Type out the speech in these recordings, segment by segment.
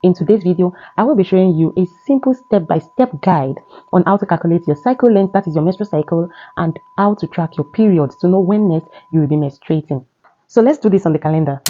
In today's video, I will be showing you a simple step-by-step guide on how to calculate your cycle length, that is your menstrual cycle, and how to track your periods to know when next you will be menstruating. So let's do this on the calendar.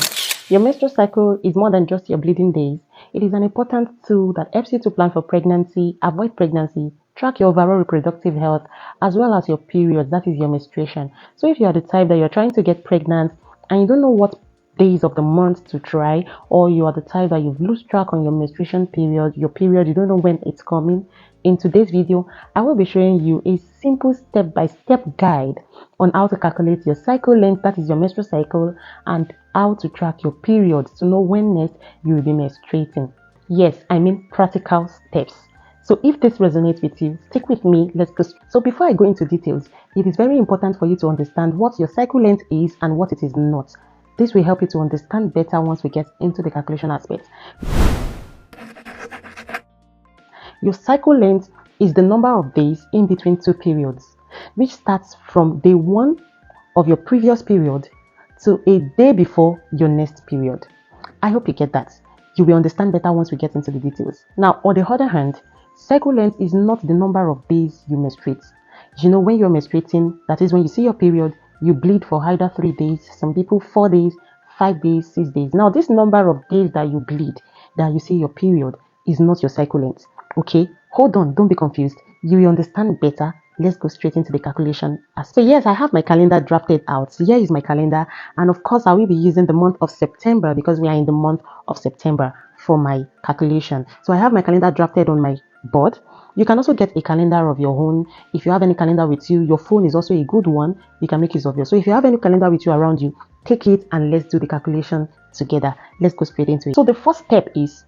Your menstrual cycle is more than just your bleeding days. It is an important tool that helps you to plan for pregnancy, avoid pregnancy, track your overall reproductive health, as well as your periods, that is your menstruation. So if you are the type that you're trying to get pregnant and you don't know what days of the month to try, or you are the type that you've lost track on your menstruation period, you don't know when it's coming, in today's video, I will be showing you a simple step-by-step guide on how to calculate your cycle length, that is your menstrual cycle, and how to track your periods to know when next you will be menstruating. Yes, I mean practical steps. So if this resonates with you, stick with me. Let's go. So before I go into details, it is very important for you to understand what your cycle length is and what it is not. This will help you to understand better once we get into the calculation aspect. Your cycle length is the number of days in between two periods, which starts from day one of your previous period to a day before your next period. I hope you get that. You will understand better once we get into the details. Now, on the other hand, cycle length is not the number of days you menstruate. You know, when you're menstruating, that is when you see your period, you bleed for either 3 days, some people 4 days, 5 days, 6 days. Now, this number of days that you bleed, that you see your period, is not your cycle length. Okay, hold on, don't be confused. You will understand better. Let's go straight into the calculation. So yes, I have my calendar drafted out. Here is my calendar, and of course I will be using the month of September because we are in the month of September for my calculation. So I have my calendar drafted on my board. You can also get a calendar of your own. If you have any calendar with you, your phone is also a good one. You can make use of yours. So if you have any calendar with you around you, take it and let's do the calculation together. Let's go straight into it. So the first step is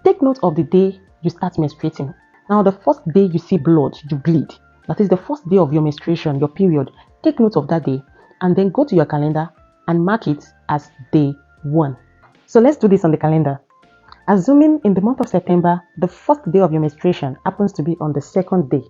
take note of the day you start menstruating. Now, the first day you see blood, you bleed. That is the first day of your menstruation, your period. Take note of that day and then go to your calendar and mark it as day 1. So let's do this on the calendar. Assuming in the month of September, the first day of your menstruation happens to be on the second day.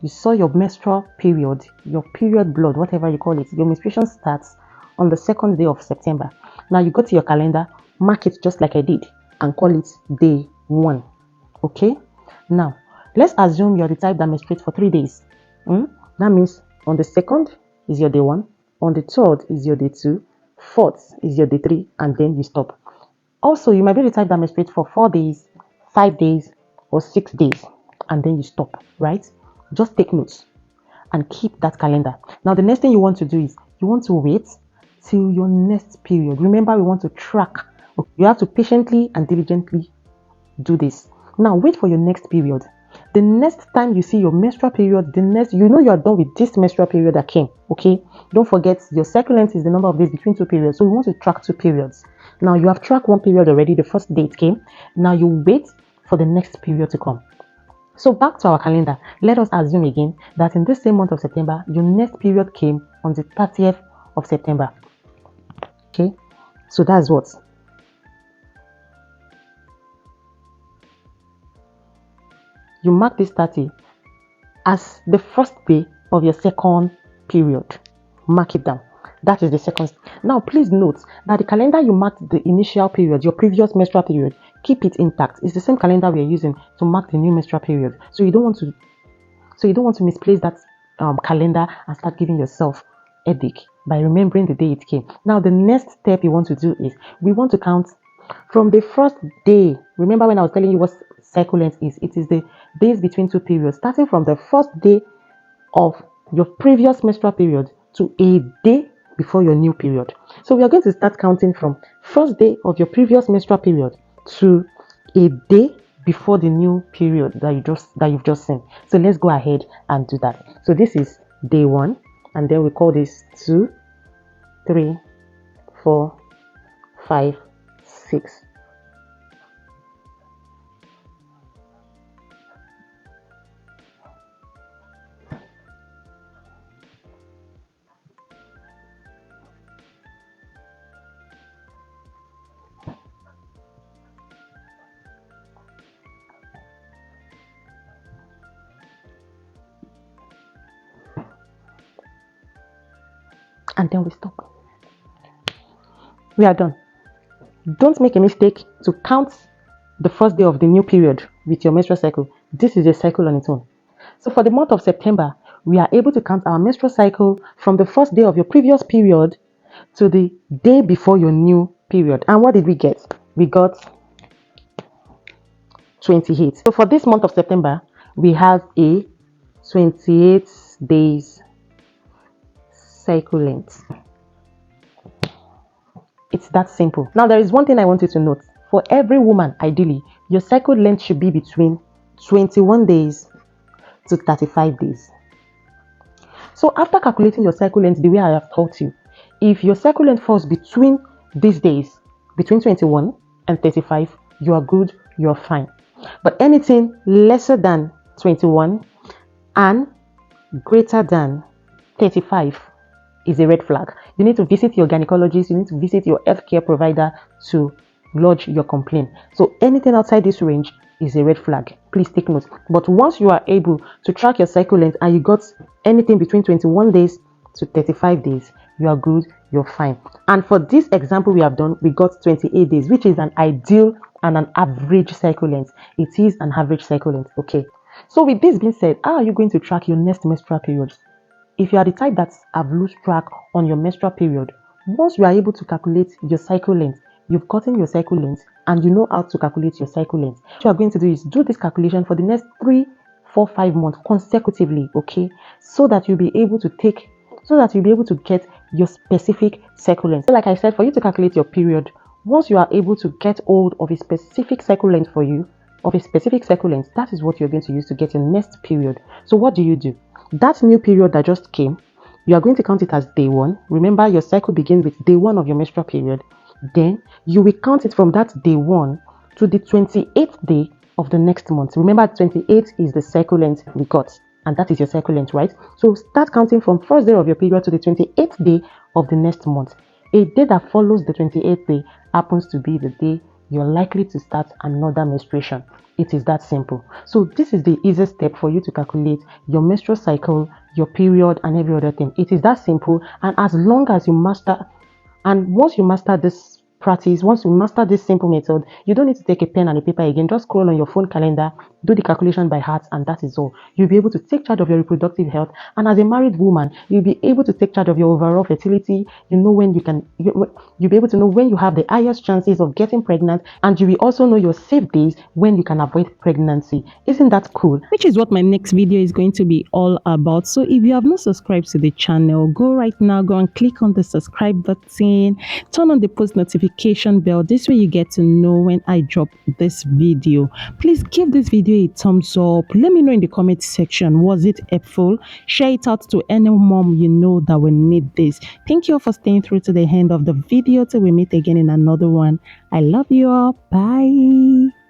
You saw your menstrual period, your period blood, whatever you call it. Your menstruation starts on the second day of September. Now you go to your calendar, mark it just like I did, and call it day 1. Okay? Now, let's assume you're the type that menstruates for 3 days. That means on the 2nd is your day 1, on the 3rd is your day 2, 4th is your day 3, and then you stop. Also, you might be the type that menstruates for 4 days, 5 days, or 6 days, and then you stop, right? Just take notes and keep that calendar. Now, the next thing you want to do is you want to wait till your next period. Remember, we want to track. You have to patiently and diligently do this. Now, wait for your next period. The next time you see your menstrual period, you are done with this menstrual period that came. Okay, don't forget your cycle length is the number of days between two periods. So we want to track 2 periods. Now you have tracked 1 period already. The first date came. Now you wait for the next period to come. So back to our calendar. Let us assume again that in this same month of September, your next period came on the 30th of September. Okay, so that's what. You mark this 30 as the first day of your second period. Mark it down. That is the second. Now, please note that the calendar you marked the initial period, your previous menstrual period, keep it intact. It's the same calendar we are using to mark the new menstrual period. So you don't want to misplace that calendar and start giving yourself headache by remembering the day it came. Now, the next step you want to do is we want to count from the first day. Remember when I was telling you what cycle length is? It is the days between two periods, starting from the first day of your previous menstrual period to a day before your new period. So we are going to start counting from first day of your previous menstrual period to a day before the new period that you've just seen. So let's go ahead and do that. So this is day 1, and then we call this 2, 3, 4, 5, 6. And then we stop. We are done. Don't make a mistake to count the first day of the new period with your menstrual cycle. This is a cycle on its own. So for the month of September, we are able to count our menstrual cycle from the first day of your previous period to the day before your new period. And what did we get? We got 28. So for this month of September, we have a 28 days cycle length. It's that simple. Now, there is one thing I want you to note. For every woman, ideally, your cycle length should be between 21 days to 35 days. So after calculating your cycle length the way I have taught you, if your cycle length falls between these days, between 21 and 35, you are good, you're fine. But anything lesser than 21 and greater than 35 is a red flag. You need to visit your gynecologist, you need to visit your healthcare provider to lodge your complaint. So anything outside this range is a red flag. Please take note. But once you are able to track your cycle length and you got anything between 21 days to 35 days, you are good, you're fine. And for this example we have done, we got 28 days, which is an ideal and an average cycle length. It is an average cycle length. Okay. So with this being said, how are you going to track your next menstrual periods? If you are the type that have lost track on your menstrual period, once you are able to calculate your cycle length, you've gotten your cycle length and you know how to calculate your cycle length. What you are going to do is do this calculation for the next 3, 4, 5 months consecutively, okay? So that you'll be able to get your specific cycle length. So like I said, for you to calculate your period, once you are able to get hold of a specific cycle length for you, that is what you're going to use to get your next period. So what do? That new period that just came, you are going to count it as day 1. Remember, your cycle begins with day 1 of your menstrual period. Then you will count it from that day 1 to the 28th day of the next month. Remember, 28 is the cycle length we got, and that is your cycle length, right? So start counting from first day of your period to the 28th day of the next month. A day that follows the 28th day happens to be the day you're likely to start another menstruation. It is that simple. So this is the easiest step for you to calculate your menstrual cycle, your period, and every other thing. It is that simple. And as long as you master, and once you master this practice, once you master this simple method, you don't need to take a pen and a paper again. Just scroll on your phone calendar, do the calculation by heart, and that is all. You'll be able to take charge of your reproductive health. And as a married woman, you'll be able to take charge of your overall fertility. You know when you'll be able to know when you have the highest chances of getting pregnant, and you will also know your safe days when you can avoid pregnancy. Isn't that cool? Which is what my next video is going to be all about. So if you have not subscribed to the channel, go right now, go and click on the subscribe button, turn on the post notification bell. This way you get to know when I drop this video. Please give this video a thumbs up. Let me know in the comment section, was it helpful? Share it out to any mom you know that will need this. Thank you all for staying through to the end of the video till we meet again in another one. I love you all. Bye.